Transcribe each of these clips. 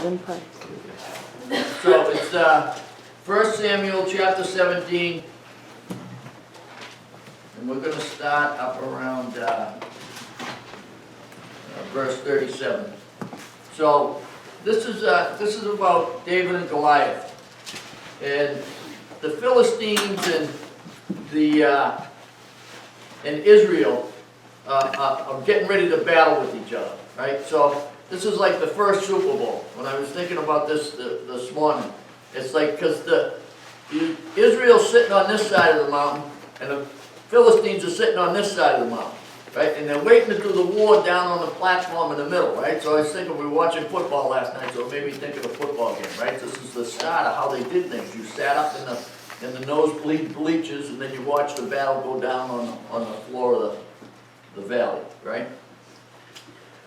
then pray. So it's 1 Samuel chapter 17, and we're going to start up around verse 37. So this is about David and Goliath, and the Philistines and Israel are getting ready to battle with each other, right? So this is like the first Super Bowl. When I was thinking about this this morning, it's like because Israel's sitting on this side of the mountain, and the Philistines are sitting on this side of the mountain, right? And they're waiting to do the war down on the platform in the middle, right? So I was thinking we were watching football last night, so it made me think of the football game, right? This is the start of how they did things. You sat up in the nosebleed bleachers, and then you watched the battle go down on the floor of the valley, right?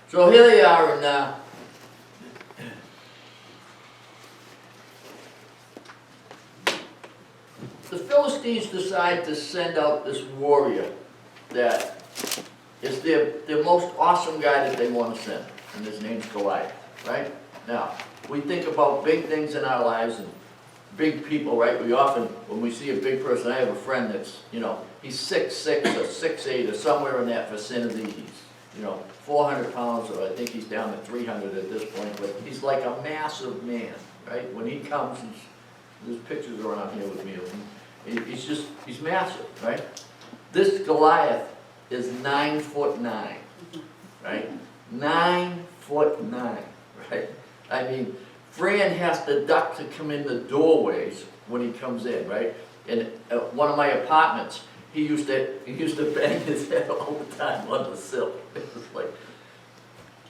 So here they are, and the Philistines decide to send out this warrior that is their most awesome guy that they want to send, and his name's Goliath, right? Now, we think about big things in our lives and big people, right? We often, when we see a big person, I have a friend that's, he's 6'6" or 6'8" or somewhere in that vicinity. He's, 400 pounds, or I think he's down to 300 at this point, but he's like a massive man, right? When he comes, there's pictures around here with me of him. He's massive, right? This Goliath is 9'9", right? 9'9", right? I mean, Fran has to duck to come in the doorways when he comes in, right? In one of my apartments, he used to bang his head all the time on the sill. It was like,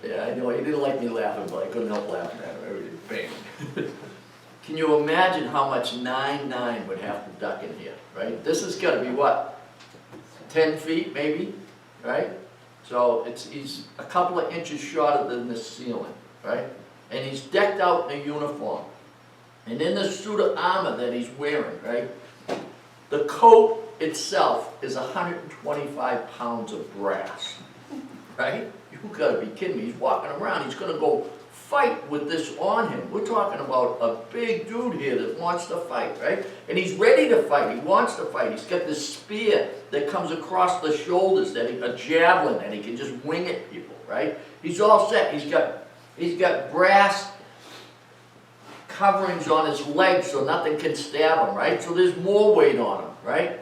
yeah, I know he didn't like me laughing, but I couldn't help laughing at him. Everything bang. Can you imagine how much 9'9" would have to duck in here, right? This is got to be what, 10 feet maybe, right? So he's a couple of inches shorter than the ceiling, right? And he's decked out in a uniform. And in the suit of armor that he's wearing, right? The coat itself is 125 pounds of brass, right? You gotta be kidding me. He's walking around, he's gonna go fight with this on him. We're talking about a big dude here that wants to fight, right? And he's ready to fight, he wants to fight. He's got this spear that comes across the shoulders, a javelin that he can just wing at people, right? He's all set. He's got brass coverings on his legs so nothing can stab him, right? So there's more weight on him, right?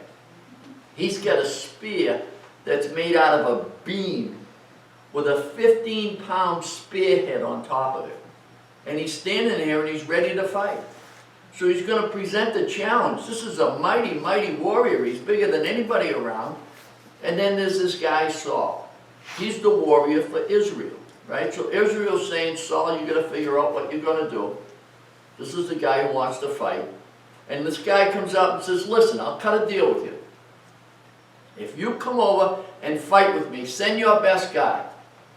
He's got a spear that's made out of a beam with a 15-pound spearhead on top of it. And he's standing there and he's ready to fight. So he's going to present the challenge. This is a mighty, mighty warrior. He's bigger than anybody around. And then there's this guy, Saul. He's the warrior for Israel, right? So Israel's saying, Saul, you got to figure out what you're going to do. This is the guy who wants to fight. And this guy comes up and says, listen, I'll cut a deal with you. If you come over and fight with me, send your best guy.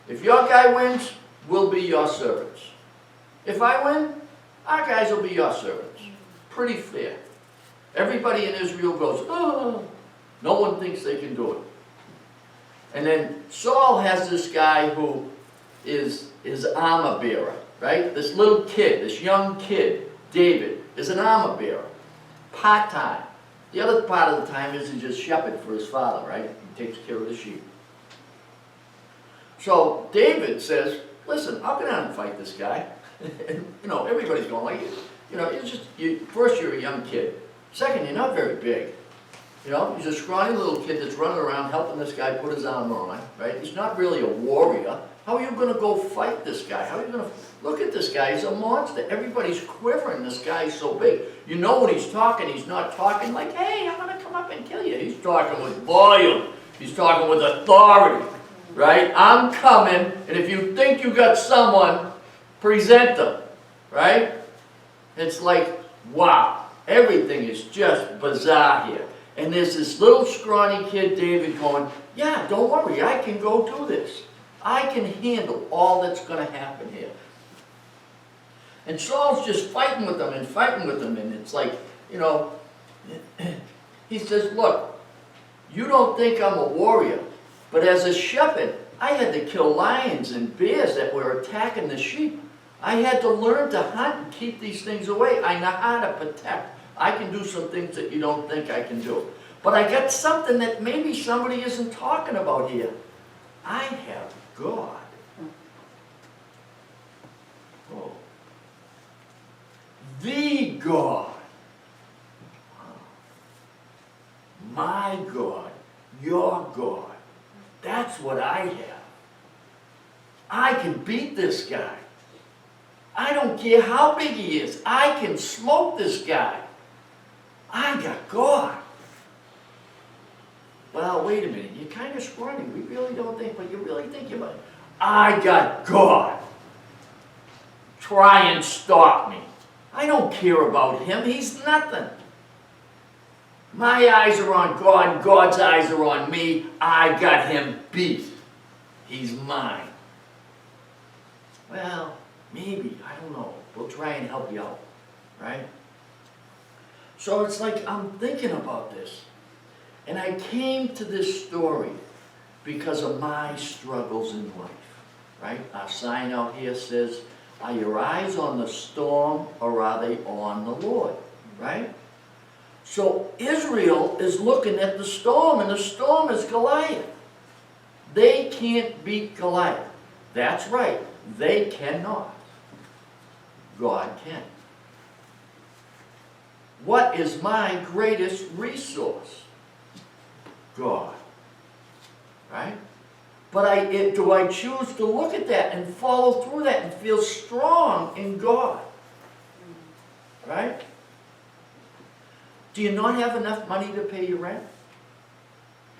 If your guy wins, we'll be your servants. If I win, our guys will be your servants. Pretty fair. Everybody in Israel goes, oh. No one thinks they can do it. And then Saul has this guy who is his armor bearer, right? This little kid, this young kid, David, is an armor bearer. Part-time. The other part of the time is he just shepherd for his father, right? He takes care of the sheep. So David says, listen, I'll go down and fight this guy. And, everybody's going like, first you're a young kid. Second, you're not very big. He's a scrawny little kid that's running around helping this guy put his armor on, right? He's not really a warrior. How are you going to go fight this guy? How are you going to look at this guy? He's a monster. Everybody's quivering. This guy's so big. When he's talking, he's not talking like, hey, I'm going to come up and kill you. He's talking with volume. He's talking with authority, right? I'm coming, and if you think you got someone, present them, right? It's like, wow, everything is just bizarre here. And there's this little scrawny kid, David, going, yeah, don't worry, I can go do this. I can handle all that's going to happen here. And Saul's just fighting with them, and it's like, he says, look, you don't think I'm a warrior, but as a shepherd, I had to kill lions and bears that were attacking the sheep. I had to learn to hunt and keep these things away. I know how to protect. I can do some things that you don't think I can do. But I got something that maybe somebody isn't talking about here. I have God. Oh. The God. My God. Your God. That's what I have. I can beat this guy. I don't care how big he is. I can smoke this guy. I got God. Well, wait a minute. You're kind of scrawny. We really don't think, but you really think you might. I got God. Try and stop me. I don't care about him. He's nothing. My eyes are on God. God's eyes are on me. I got him beat. He's mine. Well, maybe. I don't know. We'll try and help you out. Right? So it's like I'm thinking about this. And I came to this story because of my struggles in life. Right? Our sign out here says, are your eyes on the storm or are they on the Lord? Right? So Israel is looking at the storm, and the storm is Goliath. They can't beat Goliath. That's right. They cannot. God can. What is my greatest resource? God. Right? But do I choose to look at that and follow through that and feel strong in God? Right? Do you not have enough money to pay your rent?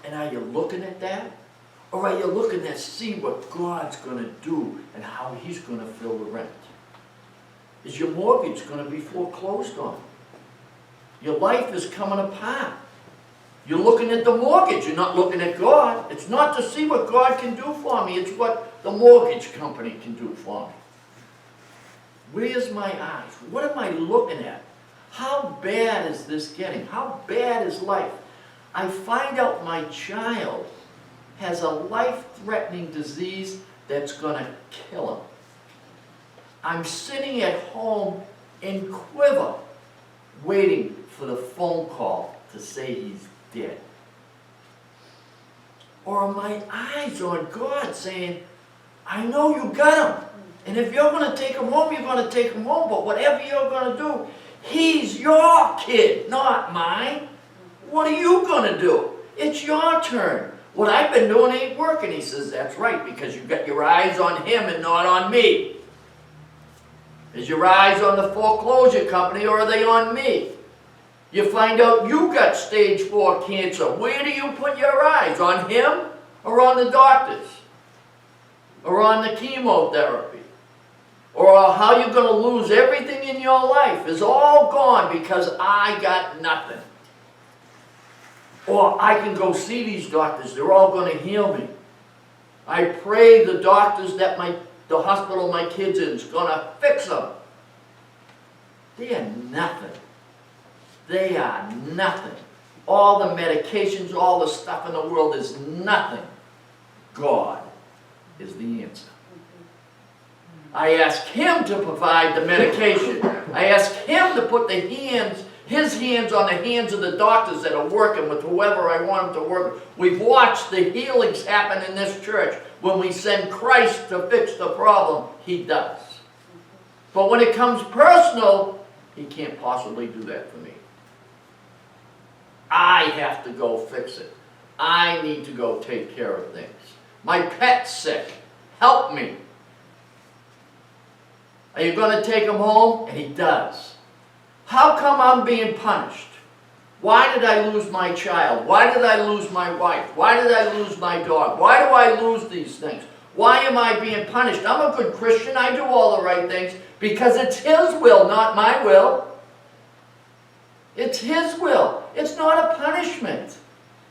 And are you looking at that? Or are you looking to see what God's going to do and how he's going to fill the rent? Is your mortgage going to be foreclosed on? Your life is coming apart. You're looking at the mortgage. You're not looking at God. It's not to see what God can do for me. It's what the mortgage company can do for me. Where's my eyes? What am I looking at? How bad is this getting? How bad is life? I find out my child has a life-threatening disease that's going to kill him. I'm sitting at home in quiver, waiting for the phone call to say he's dead. Or are my eyes on God saying, I know you got him. And if you're going to take him home, you're going to take him home. But whatever you're going to do, he's your kid, not mine. What are you going to do? It's your turn. What I've been doing ain't working. He says, that's right, because you've got your eyes on him and not on me. Is your eyes on the foreclosure company or are they on me? You find out you got stage 4 cancer. Where do you put your eyes? On him or on the doctors? Or on the chemotherapy? Or how you're going to lose everything in your life is all gone because I got nothing. Or I can go see these doctors. They're all going to heal me. I pray the doctors that the hospital my kid's in is going to fix them. They are nothing. They are nothing. All the medications, all the stuff in the world is nothing. God is the answer. I ask him to provide the medication. I ask him to put his hands on the hands of the doctors that are working with whoever I want them to work with. We've watched the healings happen in this church. When we send Christ to fix the problem, he does. But when it comes personal, he can't possibly do that for me. I have to go fix it. I need to go take care of things. My pet's sick. Help me. Are you going to take him home? And he does. How come I'm being punished? Why did I lose my child? Why did I lose my wife? Why did I lose my dog? Why do I lose these things? Why am I being punished? I'm a good Christian. I do all the right things because it's his will, not my will. It's his will. It's not a punishment.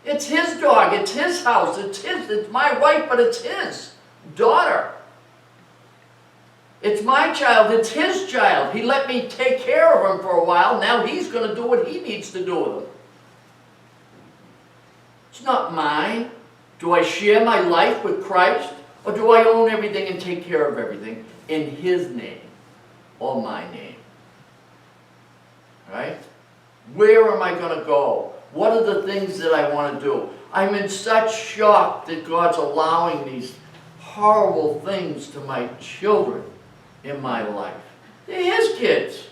It's his dog. It's his house. It's my wife, but it's his daughter. It's my child. It's his child. He let me take care of him for a while. Now he's going to do what he needs to do with him. It's not mine. Do I share my life with Christ? Or do I own everything and take care of everything in his name? or my name? Right? Where am I going to go? What are the things that I want to do? I'm in such shock that God's allowing these horrible things to my children in my life. They're His kids.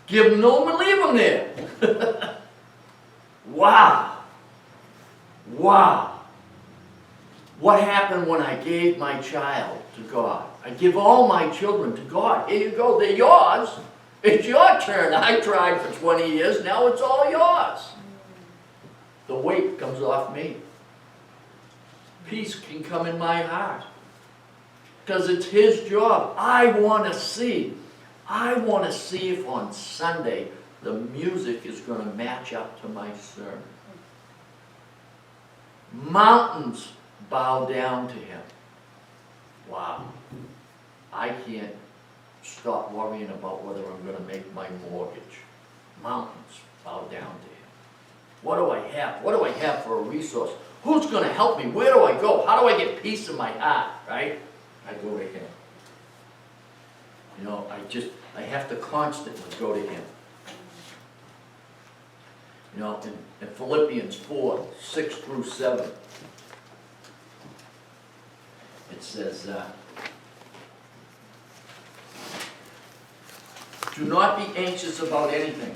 Give them to Him and leave them there. Wow. Wow. What happened when I gave my child to God? I give all my children to God. Here you go, they're yours. It's your turn. I tried for 20 years, now it's all yours. The weight comes off me. Peace can come in my heart. Because it's His job. I want to see if on Sunday the music is going to match up to my sermon. Mountains bow down to Him. Wow. I can't stop worrying about whether I'm going to make my mortgage. Mountains bow down to Him. What do I have? What do I have for a resource? Who's going to help me? Where do I go? How do I get peace in my heart? Right? I go to Him. You know, I have to constantly go to Him. You know, in Philippians 4, 6 through 7, it says, do not be anxious about anything,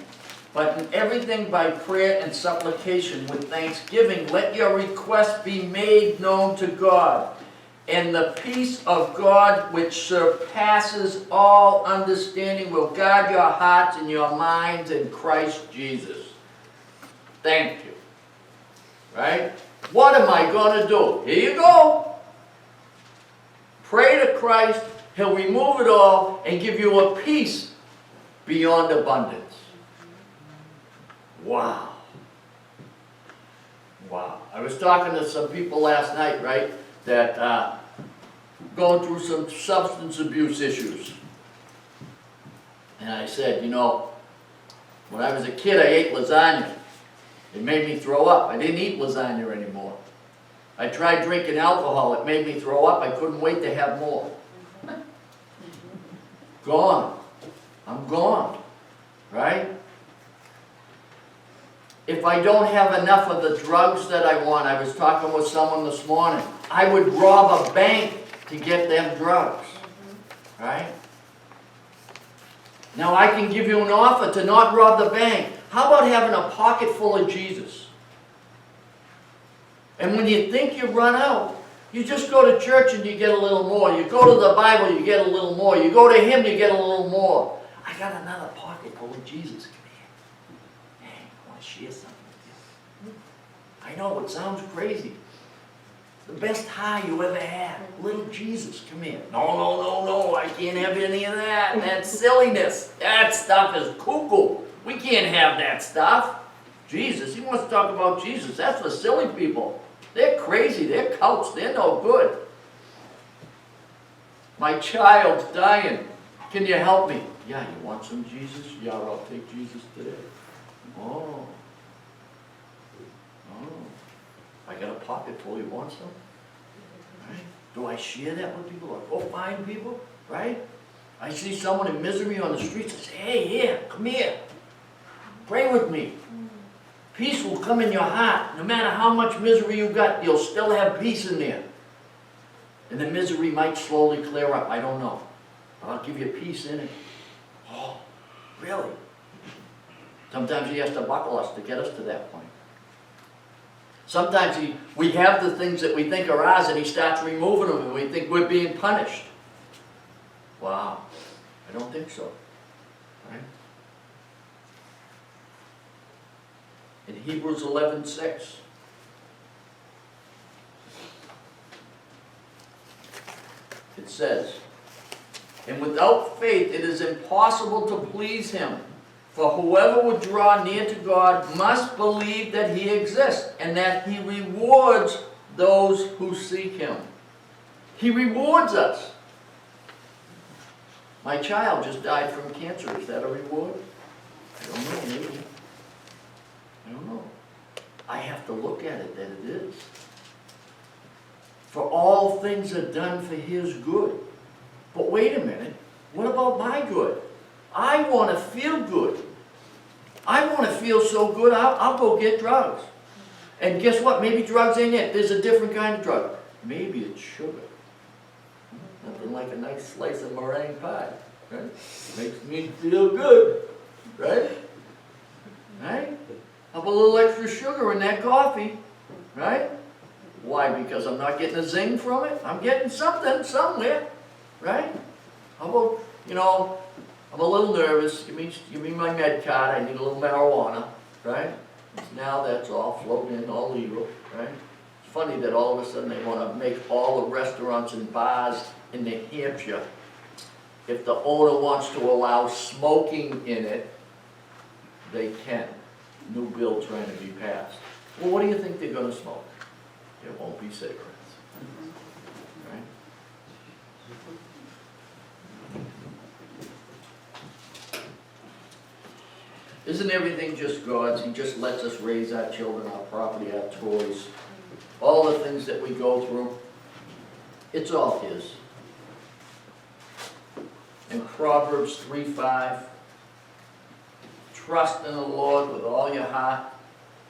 but in everything by prayer and supplication with thanksgiving, let your requests be made known to God. And the peace of God, which surpasses all understanding, will guard your hearts and your minds in Christ Jesus. Thank you. Right? What am I going to do? Here you go. Pray to Christ. He'll remove it all and give you a peace beyond abundance. Wow. Wow. I was talking to some people last night, right, that going through some substance abuse issues. And I said, you know, when I was a kid, I ate lasagna. It made me throw up. I didn't eat lasagna anymore. I tried drinking alcohol. It made me throw up. I couldn't wait to have more. Gone. I'm gone. Right? If I don't have enough of the drugs that I want, I was talking with someone this morning, I would rob a bank to get them drugs. Right? Now I can give you an offer to not rob the bank. How about having a pocket full of Jesus? And when you think you run out, you just go to church and you get a little more. You go to the Bible, you get a little more. You go to Him, you get a little more. I got another pocket full of Jesus. Come here. Hey, I want to share something with you. I know, it sounds crazy. The best high you ever had. Little Jesus, come here. No, I can't have any of that. That's silliness. That stuff is cuckoo. We can't have that stuff. Jesus, He wants to talk about Jesus. That's for silly people. They're crazy. They're cults. They're no good. My child's dying. Can you help me? Yeah, you want some Jesus? Yeah, I'll take Jesus today. Oh. I got a pocket full. You want some? Right? Do I share that with people? I go find people? Right? I see someone in misery on the streets. I say, hey, here, come here. Pray with me. Peace will come in your heart. No matter how much misery you got, you'll still have peace in there. And the misery might slowly clear up. I don't know. But I'll give you peace in it. Oh, really? Sometimes He has to buckle us to get us to that point. Sometimes we have the things that we think are ours and He starts removing them and we think we're being punished. Wow. I don't think so. Right? In Hebrews 11:6, it says, and without faith it is impossible to please Him. For whoever would draw near to God must believe that He exists and that He rewards those who seek Him. He rewards us. My child just died from cancer. Is that a reward? I don't know, maybe. I don't know. I have to look at it that it is. For all things are done for His good. But wait a minute. What about my good? I want to feel good. I want to feel so good, I'll go get drugs. And guess what? Maybe drugs ain't it. There's a different kind of drug. Maybe it's sugar. Nothing like a nice slice of meringue pie, right? Makes me feel good, right? Right? Have a little extra sugar in that coffee, right? Why? Because I'm not getting a zing from it? I'm getting something somewhere, right? How about, you know, I'm a little nervous. Give me my med card. I need a little marijuana, right? Now that's all floating in, all legal, right? It's funny that all of a sudden they want to make all the restaurants and bars in New Hampshire, if the owner wants to allow smoking in it, they can. New bill trying to be passed. Well, what do you think they're going to smoke? It won't be cigarettes, right? Isn't everything just God's? He just lets us raise our children, our property, our toys, all the things that we go through. It's all His. In Proverbs 3:5, trust in the Lord with all your heart,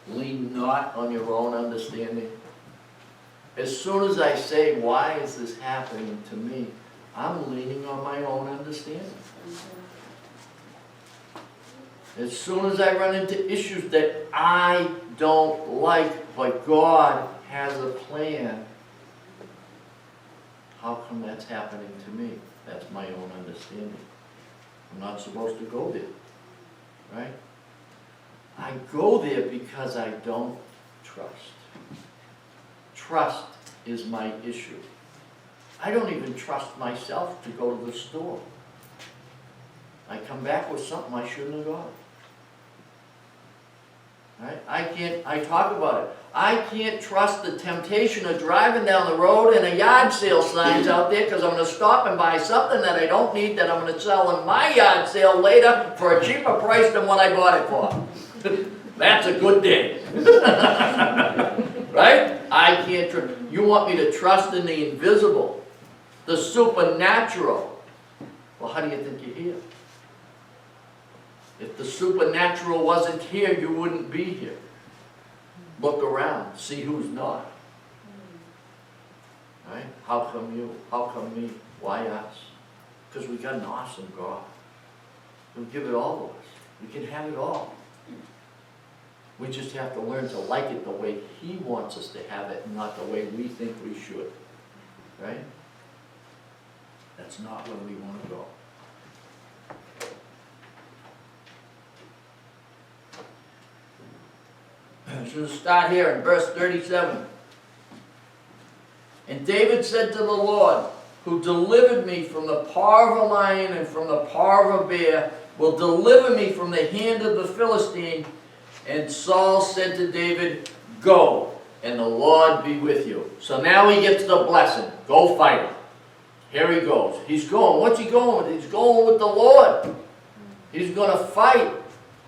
lean not on your own understanding. As soon as I say, why is this happening to me? I'm leaning on my own understanding. As soon as I run into issues that I don't like, but God has a plan, how come that's happening to me? That's my own understanding. I'm not supposed to go there, right? I go there because I don't trust. Trust is my issue. I don't even trust myself to go to the store. I come back with something I shouldn't have got. Right? I talk about it. I can't trust the temptation of driving down the road and a yard sale sign's out there because I'm going to stop and buy something that I don't need that I'm going to sell in my yard sale later for a cheaper price than what I bought it for. That's a good day. Right? I can't trust. You want me to trust in the invisible, the supernatural. Well, how do you think you're here? If the supernatural wasn't here, you wouldn't be here. Look around, see who's not. Right? How come you? How come me? Why us? Because we got an awesome God. He'll give it all to us. We can have it all. We just have to learn to like it the way He wants us to have it, not the way we think we should. Right? That's not where we want to go. So we'll start here in verse 37. And David said to the Lord, who delivered me from the paw of a lion and from the paw of a bear, will deliver me from the hand of the Philistine. And Saul said to David, go, and the Lord be with you. So now he gets the blessing. Go fight him. Here he goes. He's going. What's he going with? He's going with the Lord. He's going to fight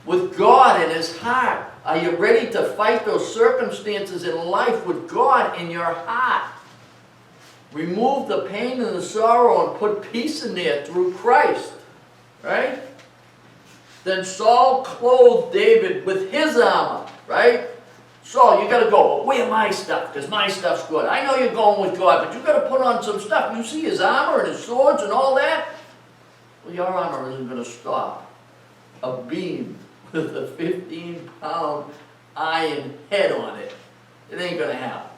with God in his heart. Are you ready to fight those circumstances in life with God in your heart? Remove the pain and the sorrow and put peace in there through Christ. Right? Then Saul clothed David with his armor. Right? Saul, you got to go, but wear my stuff because my stuff's good. I know you're going with God, but you got to put on some stuff. You see his armor and his swords and all that? Well, your armor isn't going to stop a beam with a 15-pound iron head on it. It ain't going to happen.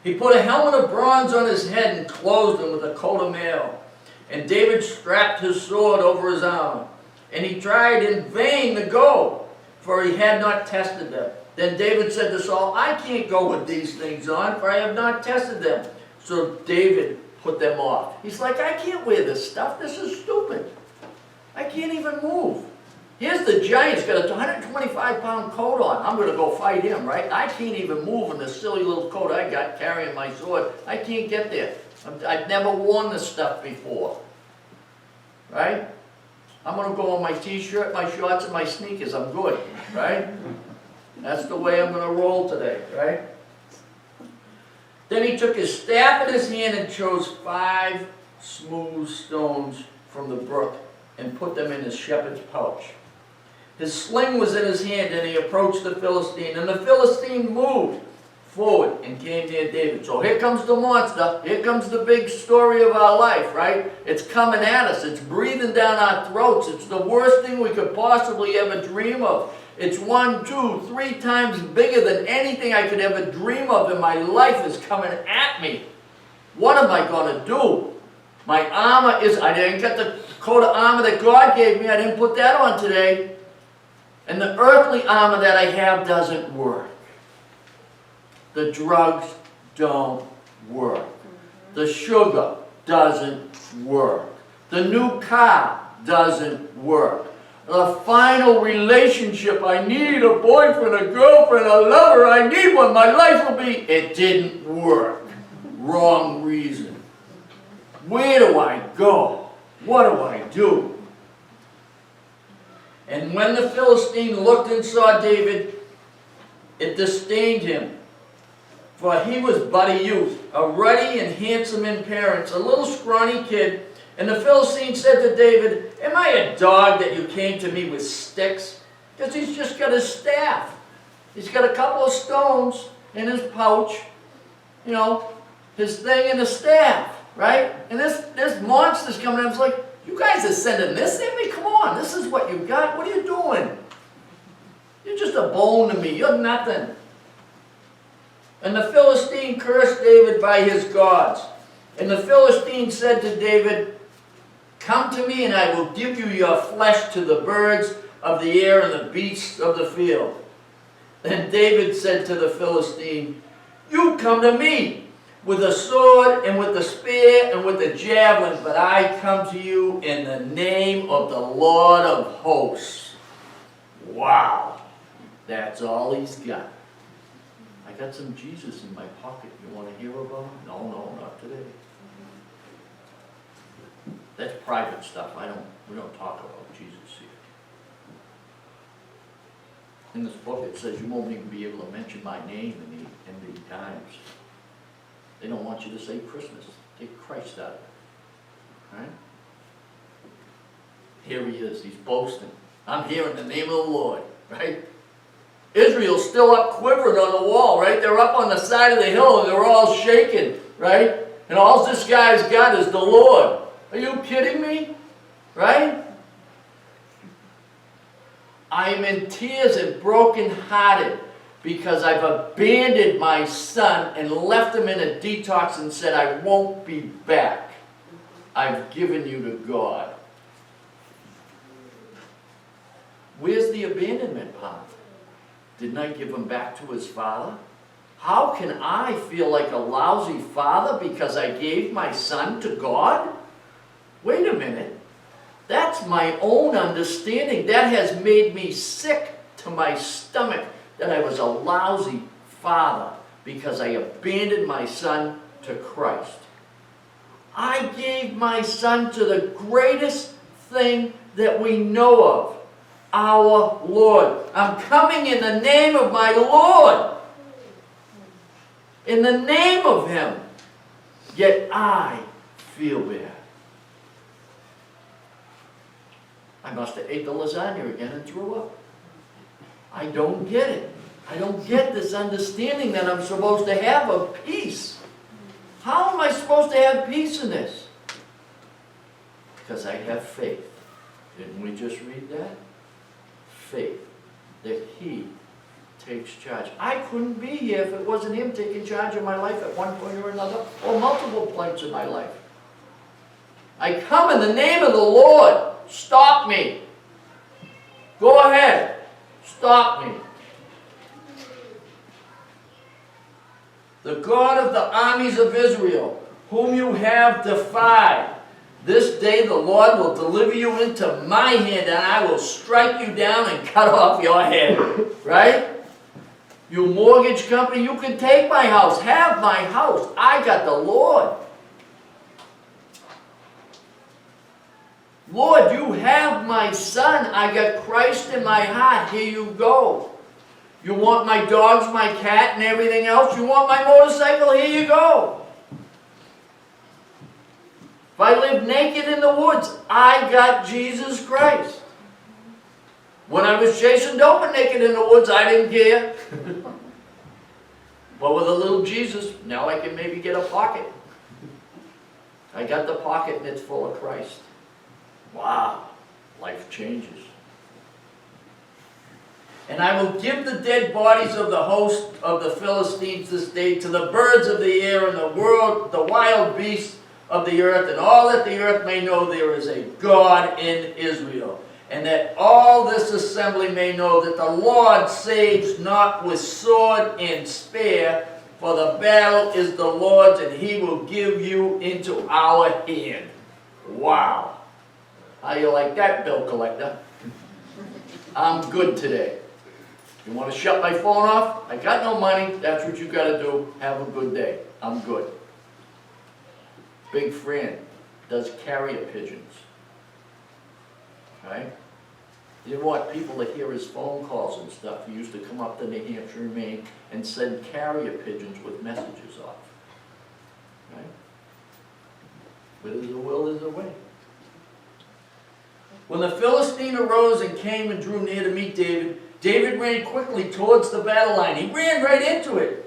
He put a helmet of bronze on his head and clothed him with a coat of mail. And David strapped his sword over his armor. And he tried in vain to go, for he had not tested them. Then David said to Saul, I can't go with these things on, for I have not tested them. So David put them off. He's like, I can't wear this stuff. This is stupid. I can't even move. Here's the giant. He's got a 125-pound coat on. I'm going to go fight him, right? I can't even move in this silly little coat I got carrying my sword. I can't get there. I've never worn this stuff before. Right? I'm going to go on my t-shirt, my shorts, and my sneakers. I'm good. Right? That's the way I'm going to roll today. Right? Then he took his staff in his hand and chose 5 smooth stones from the brook and put them in his shepherd's pouch. His sling was in his hand, and he approached the Philistine, and the Philistine moved forward and came near David. So here comes the monster. Here comes the big story of our life, right? It's coming at us. It's breathing down our throats. It's the worst thing we could possibly ever dream of. It's 1, 2, 3 times bigger than anything I could ever dream of in my life is coming at me. What am I going to do? My armor is, I didn't get the coat of armor that God gave me. I didn't put that on today. And the earthly armor that I have doesn't work. The drugs don't work. The sugar doesn't work. The new car doesn't work. The final relationship, I need a boyfriend, a girlfriend, a lover, I need one, my life will be, it didn't work. Wrong reason. Where do I go? What do I do? And when the Philistine looked and saw David, it disdained him. For he was but a youth, a ruddy and handsome in appearance, a little scrawny kid. And the Philistine said to David, am I a dog that you came to me with sticks? Because he's just got his staff. He's got a couple of stones in his pouch, you know, his thing and his staff, right? And this monster's coming up. It's like, you guys are sending this at me? Come on, this is what you got. What are you doing? You're just a bone to me. You're nothing. And the Philistine cursed David by his gods. And the Philistine said to David, come to me and I will give you your flesh to the birds of the air and the beasts of the field. Then David said to the Philistine, you come to me with a sword and with the spear and with the javelin, but I come to you in the name of the Lord of hosts. Wow, that's all he's got. I got some Jesus in my pocket. You want to hear about him? No, not today. That's private stuff. We don't talk about Jesus here. In this book it says you won't even be able to mention my name in the times. They don't want you to say Christmas. Take Christ out of it. Right? Here he is. He's boasting. I'm here in the name of the Lord. Right? Israel's still up quivering on the wall, right? They're up on the side of the hill and they're all shaking, right? And all this guy's got is the Lord. Are you kidding me? Right? I am in tears and brokenhearted because I've abandoned my son and left him in a detox and said, I won't be back. I've given you to God. Where's the abandonment part? Didn't I give him back to his father? How can I feel like a lousy father because I gave my son to God? Wait a minute. That's my own understanding. That has made me sick to my stomach that I was a lousy father because I abandoned my son to Christ. I gave my son to the greatest thing that we know of, our Lord. I'm coming in the name of my Lord. In the name of him. Yet I feel bad. I must have ate the lasagna again and threw up. I don't get it. I don't get this understanding that I'm supposed to have of peace. How am I supposed to have peace in this? Because I have faith. Didn't we just read that? Faith that he takes charge. I couldn't be here if it wasn't him taking charge of my life at one point or another, or multiple points in my life. I come in the name of the Lord. Stop me. Go ahead. Stop me. The God of the armies of Israel, whom you have defied, this day the Lord will deliver you into my hand, and I will strike you down and cut off your head. Right? You mortgage company, you can take my house. Have my house. I got the Lord. Lord, you have my son. I got Christ in my heart. Here you go. You want my dogs, my cat, and. and everything else. You want my motorcycle? Here you go. If I lived naked in the woods, I got Jesus Christ. When I was chasing dope naked in the woods, I didn't care. But with a little Jesus, now I can maybe get a pocket. I got the pocket and it's full of Christ. Wow, life changes. And I will give the dead bodies of the host of the Philistines this day to the birds of the air and the wild beasts of the earth, and all that the earth may know there is a God in Israel. And that all this assembly may know that the Lord saves not with sword and spear, for the battle is the Lord's, and he will give you into our hand. Wow. How you like that, bill collector? I'm good today. You want to shut my phone off? I got no money. That's what you got to do. Have a good day. I'm good. Big Fran does carrier pigeons. Right? He didn't want people to hear his phone calls and stuff. He used to come up to New Hampshire and Maine and send carrier pigeons with messages off. Right? Where there's a will, there's a way. When the Philistine arose and came and drew near to meet David, David ran quickly towards the battle line. He ran right into it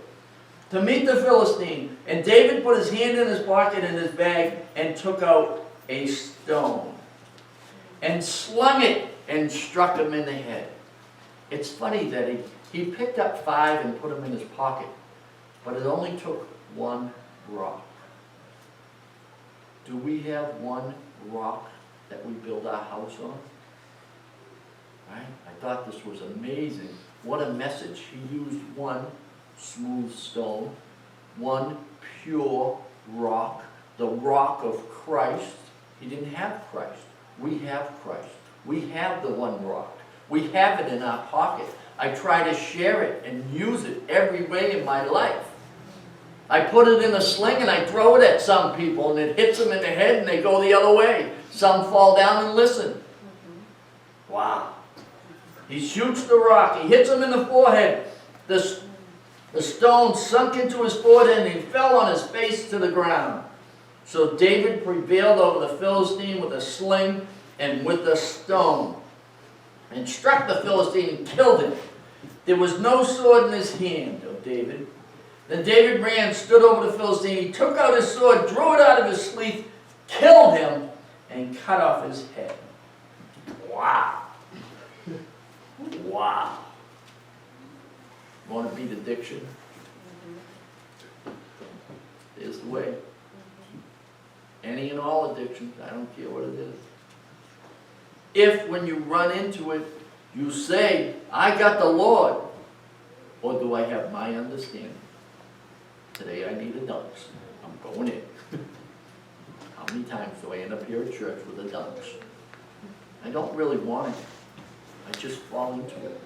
to meet the Philistine. And David put his hand in his pocket in his bag and took out a stone and slung it and struck him in the head. It's funny that he picked up 5 and put them in his pocket, but it only took 1 rock. Do we have 1 rock that we build our house on? Right? I thought this was amazing. What a message. He used 1 smooth stone, 1 pure rock, the rock of Christ. He didn't have Christ. We have Christ. We have the 1 rock. We have it in our pocket. I try to share it and use it every way in my life. I put it in a sling and I throw it at some people and it hits them in the head and they go the other way. Some fall down and listen. Wow. He shoots the rock. He hits him in the forehead. The stone sunk into his forehead and he fell on his face to the ground. So David prevailed over the Philistine with a sling and with a stone, and struck the Philistine and killed him. There was no sword in his hand of David. Then David ran, stood over the Philistine. He took out his sword, drew it out of his sleeve, killed him, and cut off his head. Wow. Wow. Want to beat addiction? There's the way. Any and all addictions, I don't care what it is. If when you run into it, you say, I got the Lord, or do I have my understanding? Today I need a dunks. I'm going in. How many times do I end up here at church with a dunks? I don't really want it. I just fall into it.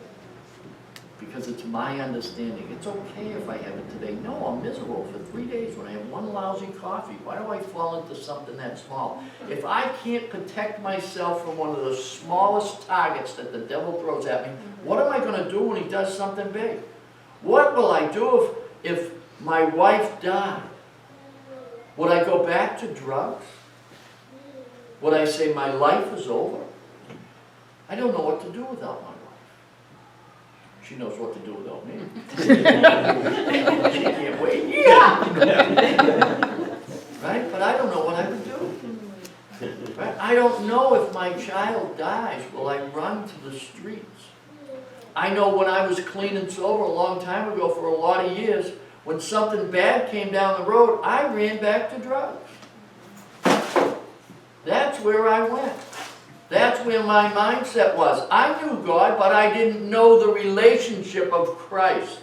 Because it's my understanding. It's okay if I have it today. No, I'm miserable for 3 days when I have 1 lousy coffee. Why do I fall into something that small? If I can't protect myself from one of the smallest targets that the devil throws at me, what am I going to do when he does something big? What will I do if my wife died? Would I go back to drugs? Would I say my life is over? I don't know what to do without my wife. She knows what to do without me. She can't wait. Yeah! Right? But I don't know what I would do. Right? I don't know if my child dies, will I run to the streets? I know when I was clean and sober a long time ago for a lot of years, when something bad came down the road, I ran back to drugs. That's where I went. That's where my mindset was. I knew God, but I didn't know the relationship of Christ.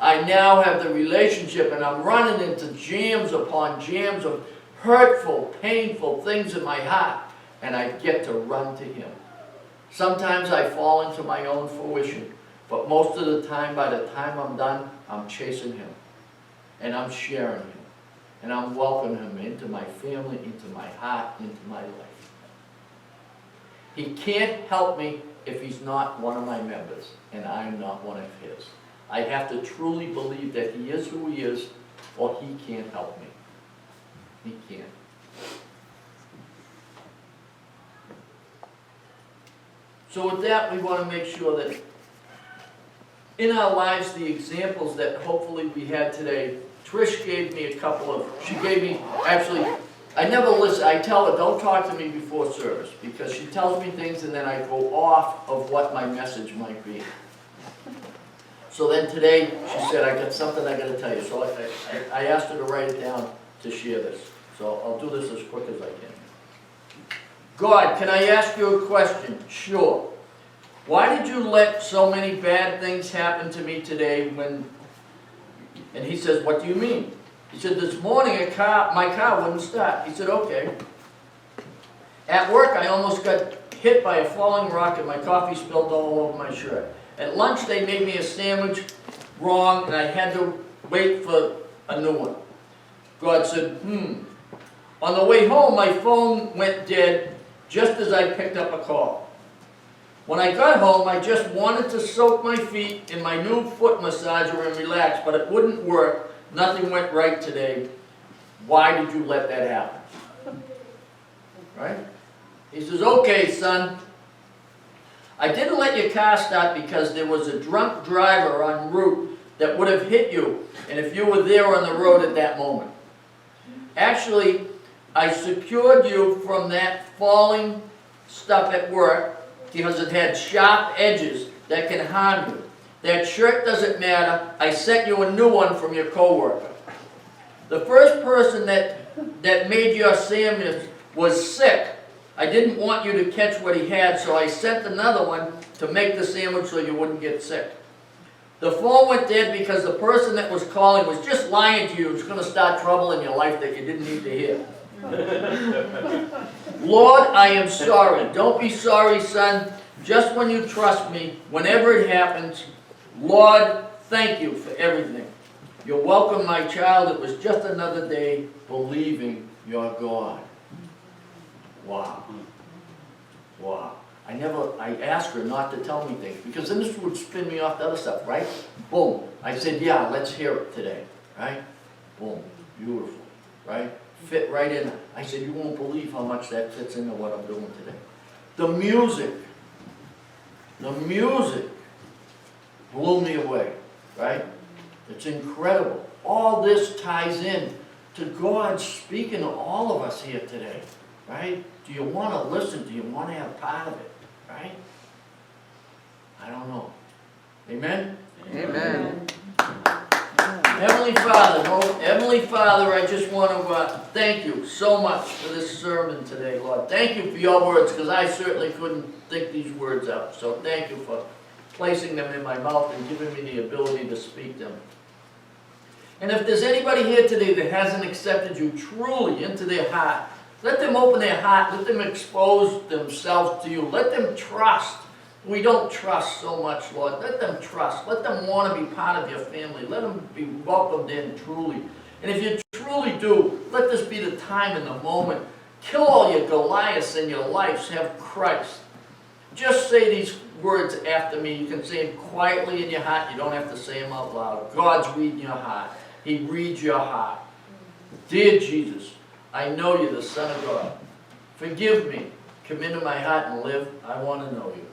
I now have the relationship, and I'm running into jams upon jams of hurtful, painful things in my heart, and I get to run to Him. Sometimes I fall into my own fruition, but most of the time, by the time I'm done, I'm chasing Him, and I'm sharing Him, and I'm welcoming Him into my family, into my heart, into my life. He can't help me if He's not one of my members, and I'm not one of His. I have to truly believe that He is who He is, or He can't help me. He can't. So with that, we want to make sure that in our lives, the examples that hopefully we had today, Trish gave me a couple of, she gave me, actually, I never listen, I tell her, don't talk to me before service, because she tells me things and then I go off of what my message might be. So then today, she said, I got something I gotta tell you. So I asked her to write it down to share this. So I'll do this as quick as I can. God, can I ask you a question? Sure. Why did you let so many bad things happen to me today when... And he says, what do you mean? He said, this morning my car wouldn't start. He said, okay. At work, I almost got hit by a falling rock and my coffee spilled all over my shirt. At lunch, they made me a sandwich wrong and I had to wait for a new one. God said, On the way home, my phone went dead just as I picked up a call. When I got home, I just wanted to soak my feet in my new foot massager and relax, but it wouldn't work. Nothing went right today. Why did you let that happen? Right? He says, okay, son. I didn't let your car start because there was a drunk driver en route that would have hit you, and if you were there on the road at that moment. Actually, I secured you from that falling stuff at work because it had sharp edges that can harm you. That shirt doesn't matter. I sent you a new one from your coworker. The first person that made your sandwich was sick. I didn't want you to catch what he had, so I sent another one to make the sandwich so you wouldn't get sick. The phone went dead because the person that was calling was just lying to you. It was going to start trouble in your life that you didn't need to hear. Lord, I am sorry. Don't be sorry, son. Just when you trust me, whenever it happens, Lord, thank you for everything. You're welcome, my child. It was just another day believing you're God. Wow. Wow. I asked her not to tell me things, because then this would spin me off the other stuff, right? Boom. I said, yeah, let's hear it today, right? Boom. Beautiful, right? Fit right in. I said, you won't believe how much that fits into what I'm doing today. The music blew me away, right? It's incredible. All this ties in to God speaking to all of us here today, right? Do you want to listen? Do you want to have part of it, right? I don't know. Amen? Amen. Heavenly Father, I just want to thank you so much for this sermon today, Lord. Thank you for your words, because I certainly couldn't think these words out. So thank you for placing them in my mouth and giving me the ability to speak them. And if there's anybody here today that hasn't accepted you truly into their heart, let them open their heart. Let them expose themselves to you. Let them trust. We don't trust so much, Lord. Let them trust. Let them want to be part of your family. Let them be welcomed in truly. And if you truly do, let this be the time and the moment. Kill all your Goliaths in your lives. Have Christ. Just say these words after me. You can say them quietly in your heart. You don't have to say them out loud. God's reading your heart. He reads your heart. Dear Jesus, I know you're the Son of God. Forgive me. Come into my heart and live. I want to know you.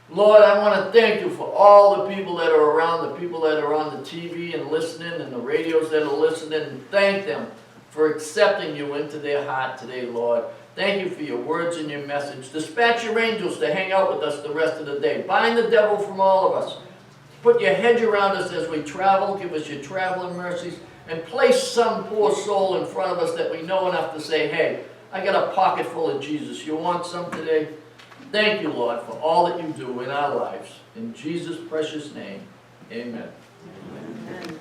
Lord, I want to thank you for all the people that are around, the people that are on the TV and listening, and the radios that are listening, and thank them for accepting you into their heart today, Lord. Thank you for your words and your message. Dispatch your angels to hang out with us the rest of the day. Bind the devil from all of us. Put your hedge around us as we travel. Give us your traveling mercies. And place some poor soul in front of us that we know enough to say, hey, I got a pocket full of Jesus. You want some today? Thank you, Lord, for all that you do in our lives. In Jesus' precious name, amen. Amen.